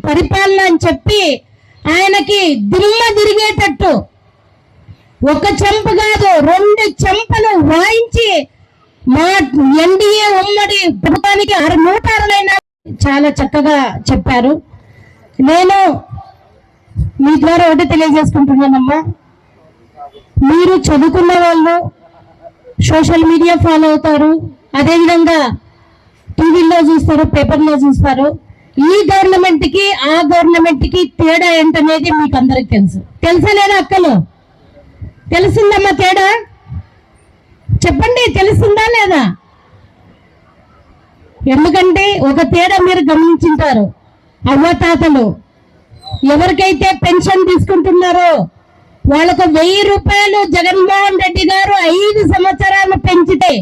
పరిపాలన అని చెప్పి ఆయనకి దిమ్మ తిరిగేటట్టు ఒక చెంప కాదు 2 చెంపలు వాయించి మా ఎన్డీఏ ఉమ్మడి ప్రభుత్వానికి 160 చాలా చక్కగా చెప్పారు. నేను మీ ద్వారా ఒకటి తెలియజేసుకుంటున్నానమ్మా, మీరు చదువుకున్న వాళ్ళు సోషల్ మీడియా ఫాలో అవుతారు, అదేవిధంగా టీవీలో చూస్తారు, పేపర్లో చూస్తారు. ఈ గవర్నమెంట్ కి ఆ గవర్నమెంట్ కి తేడా ఏంటనేది మీకు అందరికి తెలుసా లేదా అక్కలు? తెలిసిందమ్మా తేడా? చెప్పండి, తెలిసిందా లేదా? ఎందుకంటే ఒక తేడా మీరు గమనించుంటారు. అవ్వతాతలు ఎవరికైతే పెన్షన్ తీసుకుంటున్నారో వాళ్ళకు 1000 రూపాయలు జగన్మోహన్ రెడ్డి గారు 5 సంవత్సరాలు పెంచితే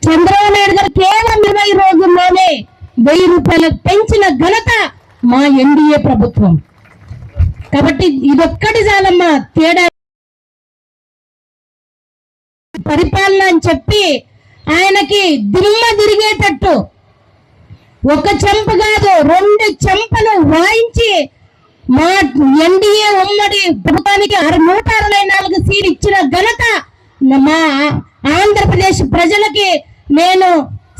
చంద్రబాబు నాయుడు గారు కేవలం 20 రోజుల్లోనే 1000 రూపాయలు పెంచిన ఘనత మా ఎన్డీఏ ప్రభుత్వం. కాబట్టి ఇదొక్కటి చాలమ్మా తేడా. పరిపాలన అని చెప్పి ఆయనకి దిమ్మ తిరిగేటట్టు ఒక చెంప కాదు 2 చెంపలు వాయించి మా ఎన్డీఏ ఉమ్మడి ప్రభుత్వానికి 164 సీట్లు ఇచ్చిన ఘనత మా ఆంధ్రప్రదేశ్ ప్రజలకి నేను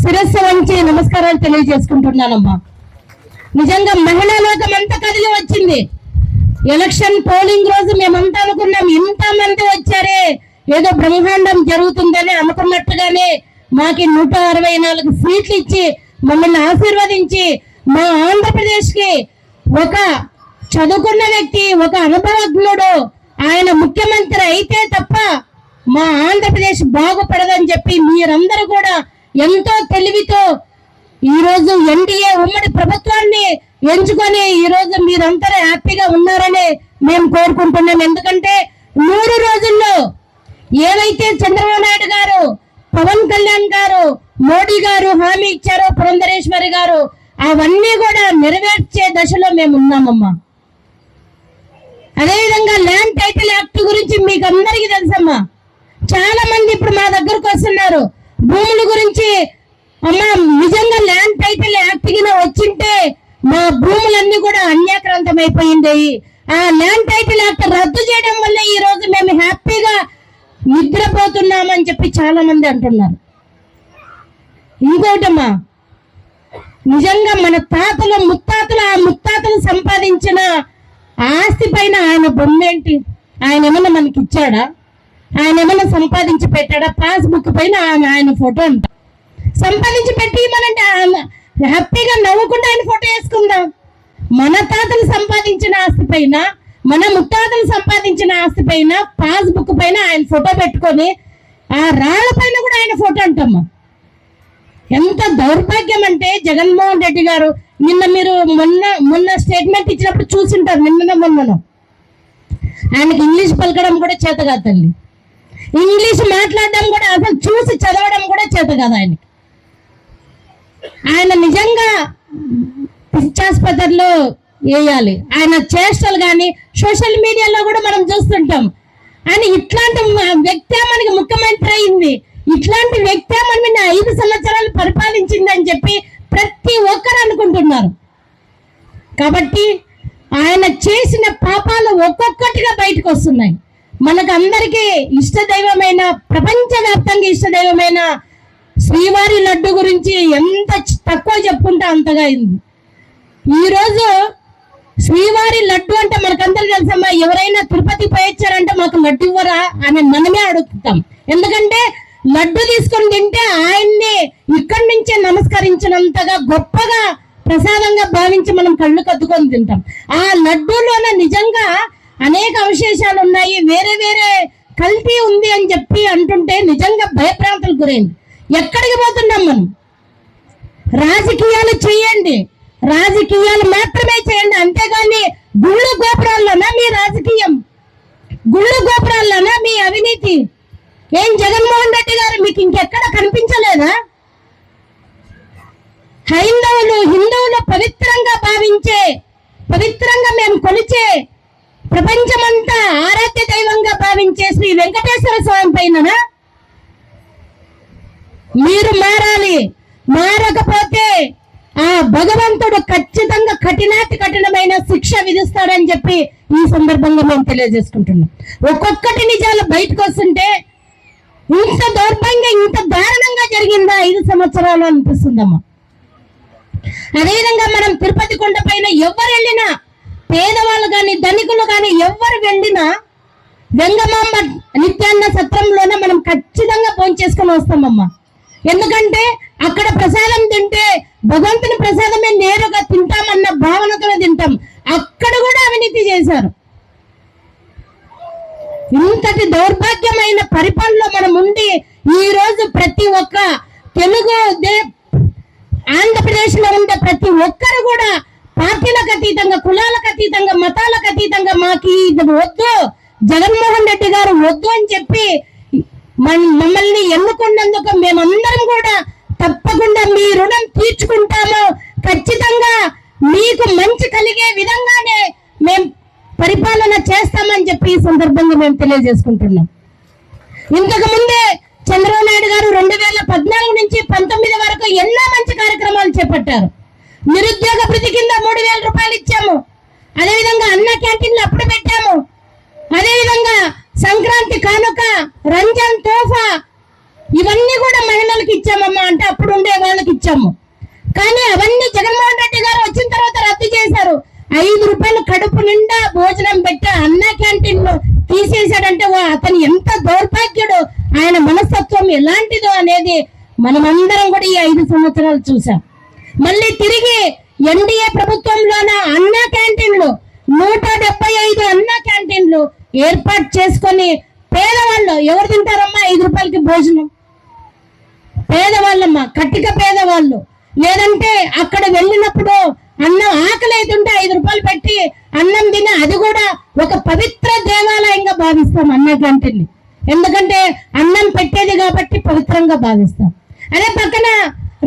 శిరస్సు వంచి నమస్కారాలు తెలియజేసుకుంటున్నానమ్మా. నిజంగా మహిళా లోకం అంతా కదిలి వచ్చింది. ఎలక్షన్ పోలింగ్ రోజు మేమంతా అనుకున్నాం, ఇంతమంది వచ్చారే ఏదో బ్రహ్మాండం జరుగుతుందని అనుకున్నట్టుగానే మాకి 164 సీట్లు ఇచ్చి మమ్మల్ని ఆశీర్వదించి మా ఆంధ్రప్రదేశ్ కి ఒక చదువుకున్న వ్యక్తి, ఒక అనుభవజ్ఞుడు ఆయన ముఖ్యమంత్రి అయితే తప్ప మా ఆంధ్రప్రదేశ్ బాగుపడదని చెప్పి మీరందరూ కూడా ఎంతో తెలివితో ఈరోజు ఎన్డీఏ ఉమ్మడి ప్రభుత్వాన్ని ఎంచుకొని ఈరోజు మీరందరూ హ్యాపీగా ఉన్నారని మేము కోరుకుంటున్నాం. ఎందుకంటే 100 రోజుల్లో ఏవైతే చంద్రబాబు నాయుడు గారు, పవన్ కళ్యాణ్ గారు, మోడీ గారు హామీ ఇచ్చారో, పురంధరేశ్వరి గారు, అవన్నీ కూడా నెరవేర్చే దశలో మేము ఉన్నామమ్మా. అదేవిధంగా ల్యాండ్ టైటిల్ యాక్ట్ గురించి మీకు అందరికీ తెలుసమ్మా. చాలా మంది ఇప్పుడు మా దగ్గరకు వస్తున్నారు భూముల గురించి. అమ్మా, నిజంగా ల్యాండ్ టైటిల్ యాక్ట్ కింద వచ్చింటే మా భూములన్నీ కూడా అన్యాక్రాంతం అయిపోయింది. ఆ ల్యాండ్ టైటిల్ యాక్ట్ రద్దు చేయడం వల్ల ఈ రోజు మేము హ్యాపీగా నిద్రపోతున్నామని చెప్పి చాలా మంది అంటున్నారు. ఇంకోటమ్మా, నిజంగా మన తాతలు ముత్తాతలు సంపాదించిన ఆస్తి పైన ఆయన బొమ్మేంటి? ఆయన ఏమన్నా మనకి ఇచ్చాడా? ఆయన ఏమన్నా సంపాదించి పెట్టాడా? పాస్బుక్ పైన ఆయన ఫోటో అంట సంపాదించి పెట్టి ఇవ్వమంటే హ్యాపీగా నవ్వుకుంటే ఆయన ఫోటో వేసుకుందాం. మన తాతలు సంపాదించిన ఆస్తి పైన, మన ముత్తాతలు సంపాదించిన ఆస్తి పైన పాస్బుక్ పైన ఆయన ఫోటో పెట్టుకొని ఆ రాళ్ల పైన కూడా ఆయన ఫోటో అంటమ్మా. ఎంత దౌర్భాగ్యం అంటే జగన్మోహన్ రెడ్డి గారు నిన్న మీరు మొన్న స్టేట్మెంట్ ఇచ్చినప్పుడు చూసింటారు. మొన్నను ఆయనకి ఇంగ్లీష్ పలకడం కూడా చేత కాదు తల్లి, ఇంగ్లీష్ మాట్లాడడం కూడా, అసలు చూసి చదవడం కూడా చేత కాదు ఆయనకి. ఆయన నిజంగా పిచ్చాసుపత్రిలో వేయాలి. ఆయన చేష్టలు కానీ సోషల్ మీడియాలో కూడా మనం చూస్తుంటాం. ఆయన ఇట్లాంటి వ్యక్తి మనకి ముఖ్యమంత్రి అయింది, ఇట్లాంటి వ్యక్తి మన 5 సంవత్సరాలు పరిపాలించింది అని చెప్పి ప్రతి ఒక్కరు అనుకుంటున్నారు. కాబట్టి ఆయన చేసిన పాపాలు ఒక్కొక్కటిగా బయటకు వస్తున్నాయి. మనకు అందరికీ ఇష్టదైవమైన, ప్రపంచవ్యాప్తంగా ఇష్టదైవమైన శ్రీవారి లడ్డు గురించి ఎంత తక్కువ చెప్పుకుంటే అంతగా అయింది. ఈరోజు శ్రీవారి లడ్డు అంటే మనకందరూ తెలుసమ్మా. ఎవరైనా తిరుపతి పోయొచ్చారంటే మాకు లడ్డు ఇవ్వరా అని మనమే అడుగుతాం. ఎందుకంటే లడ్డు తీసుకొని తింటే ఆయన్ని ఇక్కడి నుంచే నమస్కరించినంతగా గొప్పగా ప్రసాదంగా భావించి మనం కళ్ళు కద్దుకొని తింటాం. ఆ లడ్డూలోన నిజంగా అనేక అవశేషాలు ఉన్నాయి, వేరే వేరే కల్తీ ఉంది అని చెప్పి అంటుంటే నిజంగా భయభ్రాంతులకు గురైంది. ఎక్కడికి పోతున్నాం మనం? రాజకీయాలు చేయండి, రాజకీయాలు మాత్రమే చేయండి, అంతేగాని గుళ్ళు గోపురాల్లోనా మీ రాజకీయం? గుళ్ళు గోపురాల్లోనా మీ అవినీతి? ఏం జగన్మోహన్ రెడ్డి గారు మీకు ఇంకెక్కడ కనిపించలేదా? హిందువులు పవిత్రంగా భావించే, పవిత్రంగా మేము కొలిచే, ప్రపంచమంతా ఆరాధ్య దైవంగా భావించే శ్రీ వెంకటేశ్వర స్వామి పైన మీరు మారాలి. మారకపోతే ఆ భగవంతుడు ఖచ్చితంగా కఠినమైన శిక్ష విధిస్తాడని చెప్పి ఈ సందర్భంగా మేము తెలియజేసుకుంటున్నాం. ఒక్కొక్కటి నిజాలు బయటకు వస్తుంటే ఇంత దౌర్భంగా ఇంత దారుణంగా జరిగిందా 5 సంవత్సరాలు అనిపిస్తుందమ్మా. అదేవిధంగా మనం తిరుపతి కొండ పైన ఎవరు వెళ్ళినా, పేదవాళ్ళు కానీ ధనికులు కానీ ఎవరు వెళ్ళినా వెంగమాంబ నిత్యాన్న సత్రంలోనే మనం ఖచ్చితంగా భోంచేసుకొని వస్తామమ్మా. ఎందుకంటే అక్కడ ప్రసాదం తింటే భగవంతుని ప్రసాదమే నేరుగా తింటామన్న భావనతో తింటాం. అక్కడ కూడా అవినీతి చేశారు. ఇంతటి దౌర్భాగ్యమైన పరిపాలనలో మనం ఉండి ఈ రోజు ప్రతి ఒక్క తెలుగు ఆంధ్రప్రదేశ్ లో ఉండే ప్రతి ఒక్కరు కూడా పార్టీలకు అతీతంగా, కులాలకు అతీతంగా, మతాలకు అతీతంగా మాకు ఇది వద్దు, జగన్మోహన్ రెడ్డి గారు వద్దు అని చెప్పి మమ్మల్ని ఎన్నుకున్నందుకు మేమందరం కూడా తప్పకుండా మీ రుణం తీర్చుకుంటాము, ఖచ్చితంగా మీకు మంచి కలిగే విధంగానే మేము పరిపాలన చేస్తామని చెప్పి ఈ సందర్భంగా మేము తెలియజేసుకుంటున్నాం. ఇంతకు ముందే చంద్రబాబు నాయుడు గారు 2014 నుంచి 19 వరకు ఎన్నో మంచి కార్యక్రమాలు చేపట్టారు. నిరుద్యోగ భృతి కింద 3000 రూపాయలు ఇచ్చాము. అదేవిధంగా అన్న క్యాంటీన్లు అప్పుడు పెట్టాము. అదేవిధంగా సంక్రాంతి కానుక, రంజాన్ తోఫా ఇవన్నీ కూడా మహిళలకు ఇచ్చామమ్మా. అంటే అప్పుడు ఉండే వాళ్ళకి ఇచ్చాము. కానీ అవన్నీ జగన్మోహన్ రెడ్డి గారు వచ్చిన తర్వాత రద్దు చేశారు. 5 రూపాయలు కడుపు నిండా భోజనం పెట్టే అన్న క్యాంటీన్ తీసేశాడంటే అతను ఎంత దౌర్భాగ్యుడు, ఆయన మనస్తత్వం ఎలాంటిదో అనేది మనమందరం కూడా ఈ 5 సంవత్సరాలు చూసాం. మళ్ళీ తిరిగి ఎన్డీఏ ప్రభుత్వంలోన అన్న క్యాంటీన్లు 175 అన్న క్యాంటీన్లు ఏర్పాటు చేసుకొని పేదవాళ్ళు ఎవరు తింటారమ్మా 5 రూపాయలకి భోజనం? పేదవాళ్ళమ్మా, కట్టిక పేదవాళ్ళు. లేదంటే అక్కడ వెళ్ళినప్పుడు అన్నం ఆకలి అవుతుంటే 5 రూపాయలు పెట్టి అన్నం తిని, అది కూడా ఒక పవిత్ర దేవాలయంగా భావిస్తాం అన్న క్యాంటీన్ని. ఎందుకంటే అన్నం పెట్టేది కాబట్టి పవిత్రంగా భావిస్తాం. అదే పక్కన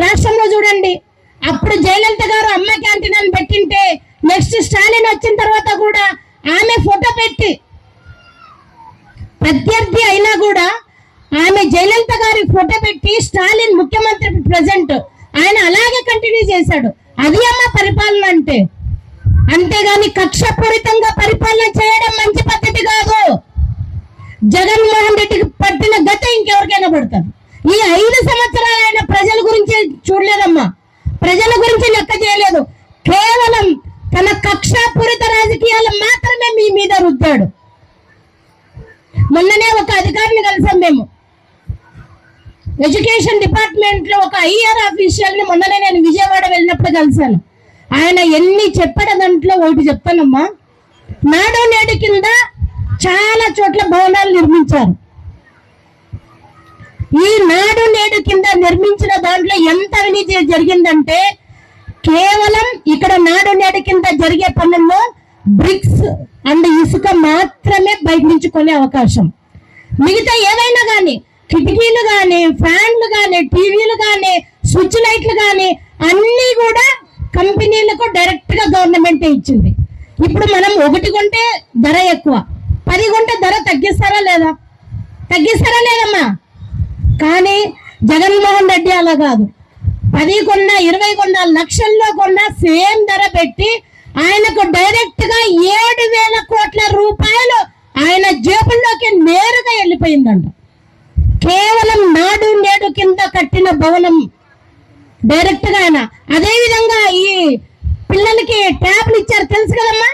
రాష్ట్రంలో చూడండి, అప్పుడు జయలలిత గారు అమ్మ క్యాంటీన్ అని పెట్టింటే నెక్స్ట్ స్టాలిన్ వచ్చిన తర్వాత కూడా ఆమె ఫోటో పెట్టి, ప్రత్యర్థి అయినా కూడా ఆమె జయలలిత గారి ఫోటో పెట్టి స్టాలిన్ ముఖ్యమంత్రి ప్రజెంట్ ఆయన అలాగే కంటిన్యూ చేశాడు. అది అమ్మ పరిపాలన అంటే. అంతేగాని కక్షపూరితంగా పరిపాలన చేయడం మంచి పద్ధతి కాదు. జగన్మోహన్ రెడ్డికి పట్టిన గత ఇంకెవరికైనా పడతారు. ఈ 5 సంవత్సరాలు ఆయన ప్రజల గురించి చూడలేదమ్మా, ప్రజల గురించి లెక్క చేయలేదు. కేవలం తన కక్షపూరిత రాజకీయాలు మాత్రమే మీ మీద రుద్దాడు. మొన్ననే ఒక అధికారిని కలిసాం మేము, ఎడ్యుకేషన్ డిపార్ట్మెంట్ లో ఒక ఐఆర్ ఆఫీషియల్ ని మొన్ననే నేను విజయవాడ వెళ్ళినప్పుడు కలిశాను. ఆయన ఎన్ని చెప్పాడ దాంట్లో ఒకటి చెప్తానమ్మా. నాడు నేడు కింద చాలా చోట్ల భవనాలు నిర్మించారు. ఈ నాడు నేడు కింద నిర్మించిన దాంట్లో ఎంత అవినీతి జరిగిందంటే, కేవలం ఇక్కడ నాడు నేడు కింద జరిగే పనుల్లో బ్రిక్స్ అండ్ ఇసుక మాత్రమే బయట నుంచి కొనే అవకాశం. మిగతా ఏవైనా కానీ కిటికీలు కానీ, ఫ్యాన్లు కానీ, టీవీలు కానీ, స్విచ్ లైట్లు కానీ అన్నీ కూడా కంపెనీలకు డైరెక్ట్ గా గవర్నమెంటే ఇచ్చింది. ఇప్పుడు మనం 1 కొంటే ధర ఎక్కువ, 10 కొంటే ధర తగ్గిస్తారా లేదా? తగ్గిస్తారా లేదమ్మా? కానీ జగన్మోహన్ రెడ్డి అలా కాదు. 10 కొన్నా, 20 కొన్నా, లక్షల్లో కొన్నా సేమ్ ధర పెట్టి ఆయనకు డైరెక్ట్ గా 7,000 కోట్ల రూపాయలు ఆయన జేబుల్లోకి నేరుగా వెళ్ళిపోయిందంట. కేవలం నాడు నేడు కింద కట్టిన భవనం డైరెక్ట్ గా ఆయన. అదే విధంగా ఈ పిల్లలకి ట్యాబ్లు ఇచ్చారు, తెలుసు కదమ్మా.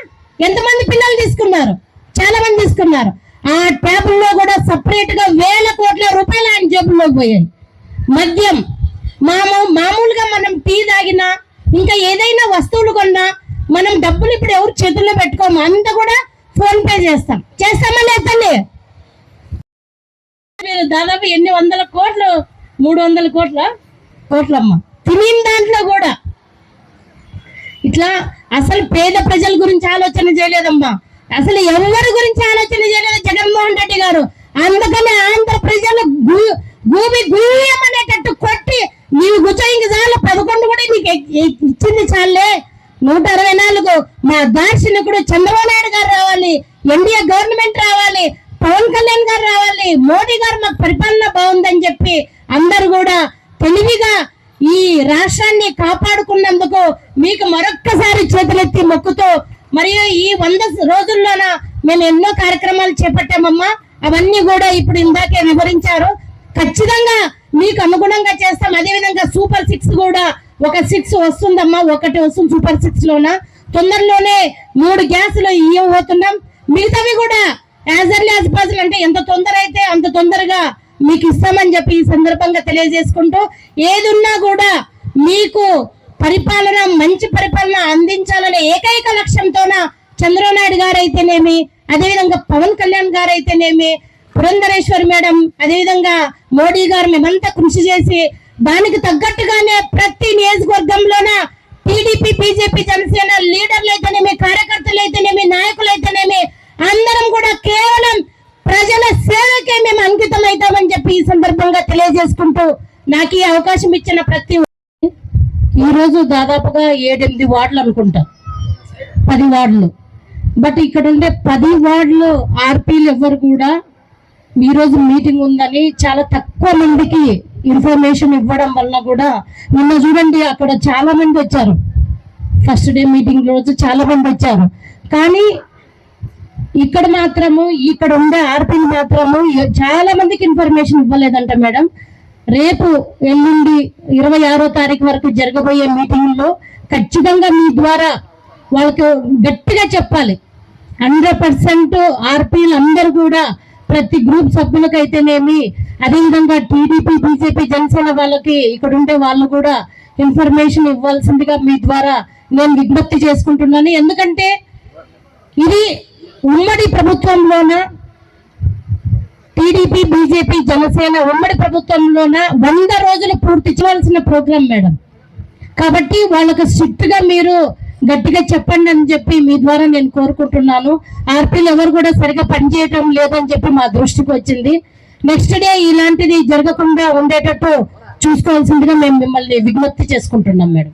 ఎంతమంది పిల్లలు తీసుకున్నారు? చాలా మంది తీసుకున్నారు. ఆ ట్యాబ్లో కూడా సపరేట్ గా 1,000 కోట్ల రూపాయలు ఆయన జేబుల్లోకి పోయాయి. మద్యం మామూలుగా మనం టీ తాగినా, ఇంకా ఏదైనా వస్తువులు కొన్నా మనం డబ్బులు ఇప్పుడు ఎవరు చేతుల్లో పెట్టుకోము, అంతా కూడా ఫోన్ పే చేస్తామా లేదండి? దాదాపు ఎన్ని వందల కోట్లు, 300 కోట్లమ్మ తినిన దాంట్లో కూడా. ఇట్లా అసలు పేద ప్రజల గురించి ఆలోచన చేయలేదమ్మా, అసలు ఎవరి గురించి ఆలోచన చేయలేదు జగన్మోహన్ రెడ్డి గారు. అందుకని ఆంధ్ర ప్రజలు గూబి గుయ్యమనేటట్టు కొట్టి, నీవు గుచ్చయింది చాలు, 11 కూడా నీకు ఇచ్చింది చాలే, 164 మా దార్శనికుడు చంద్రబాబు నాయుడు గారు రావాలి, ఎన్డీఏ గవర్నమెంట్ రావాలి, పవన్ కళ్యాణ్ గారు రావాలి, మోడీ గారు మాకు పరిపాలన బాగుందని చెప్పి అందరు కూడా తెలివిగా ఈ రాష్ట్రాన్ని కాపాడుకున్నందుకు మీకు మరొక్కసారి చేతులెత్తి మొక్కుతూ, మరియు ఈ 100 రోజుల్లోన మేము ఎన్నో కార్యక్రమాలు చేపట్టామమ్మా. అవన్నీ కూడా ఇప్పుడు ఇందాకే వివరించారు. ఖచ్చితంగా మీకు అనుగుణంగా చేస్తాం. అదేవిధంగా సూపర్ 6 కూడా ఒక 6 వస్తుందమ్మా, ఒకటి వస్తుంది సూపర్ 6 లోన. తొందరలోనే 3 గ్యాసులు ఇవ్వబోతున్నాం. మిగతావి కూడా యాజ్ ఎర్లీ యాజ్ పాసిబుల్, అంటే ఎంత తొందర అయితే అంత తొందరగా మీకు ఇస్తామని చెప్పి ఈ సందర్భంగా తెలియజేసుకుంటూ, ఏది ఉన్నా కూడా మీకు పరిపాలన, మంచి పరిపాలన అందించాలనే ఏకైక లక్ష్యంతోన చంద్రబాబు నాయుడు గారు అయితేనేమి, అదేవిధంగా పవన్ కళ్యాణ్ గారు అయితేనేమి, పురంధరేశ్వరి మేడం, అదేవిధంగా మోడీ గారు మేమంతా కృషి చేసి దానికి తగ్గట్టుగానే ప్రతి నియోజకవర్గంలోన టీడీపీ, బీజేపీ, జనసేన లీడర్లు అయితేనేమి, కార్యకర్తలు అయితేనేమి, నాయకులు అయితేనేమి అందరం కూడా కేవలం ప్రజల సేవకే మేము అంకితం అవుతామని చెప్పి ఈ సందర్భంగా తెలియజేసుకుంటూ, నాకు ఈ అవకాశం ఇచ్చిన ప్రతి ఈ రోజు దాదాపుగా 7-8 వార్డులు అనుకుంటా, 10 వార్డులు. బట్ ఇక్కడ ఉండే 10 వార్డులు ఆర్పీలు ఎవరు కూడా ఈ రోజు మీటింగ్ ఉందని చాలా తక్కువ మందికి ఇన్ఫర్మేషన్ ఇవ్వడం వల్ల కూడా, నిన్న చూడండి అక్కడ చాలా మంది వచ్చారు, ఫస్ట్ డే మీటింగ్ రోజు చాలా మంది వచ్చారు. కానీ ఇక్కడ మాత్రము, ఇక్కడ ఉండే ఆర్పీలు మాత్రము చాలా మందికి ఇన్ఫర్మేషన్ ఇవ్వలేదంట మేడం. రేపు ఎల్లుండి 26వ తారీఖు వరకు జరగబోయే మీటింగ్ లో ఖచ్చితంగా మీ ద్వారా వాళ్ళకి గట్టిగా చెప్పాలి. 100% ఆర్పీలు అందరూ కూడా ప్రతి గ్రూప్ సభ్యులకైతేనేమి, అదేవిధంగా టీడీపీ, బీజేపీ, జనసేన వాళ్ళకి ఇక్కడ ఉండే వాళ్ళు కూడా ఇన్ఫర్మేషన్ ఇవ్వాల్సిందిగా మీ ద్వారా నేను విజ్ఞప్తి చేసుకుంటున్నాను. ఎందుకంటే ఇది ఉమ్మడి ప్రభుత్వంలోన టీడీపీ, బీజేపీ, జనసేన ఉమ్మడి ప్రభుత్వంలోన 100 రోజులు పూర్తి చేయాల్సిన ప్రోగ్రాం మేడం. కాబట్టి వాళ్ళకు స్ట్రిక్ట్ గా మీరు గట్టిగా చెప్పండి అని చెప్పి మీ ద్వారా నేను కోరుకుంటున్నాను. ఆర్పీలు ఎవరు కూడా సరిగా పనిచేయటం లేదని చెప్పి మా దృష్టికి వచ్చింది. నెక్స్ట్ డే ఇలాంటిది జరగకుండా ఉండేటట్టు చూసుకోవాల్సిందిగా మేము మిమ్మల్ని విజ్ఞప్తి చేసుకుంటున్నాం మేడం.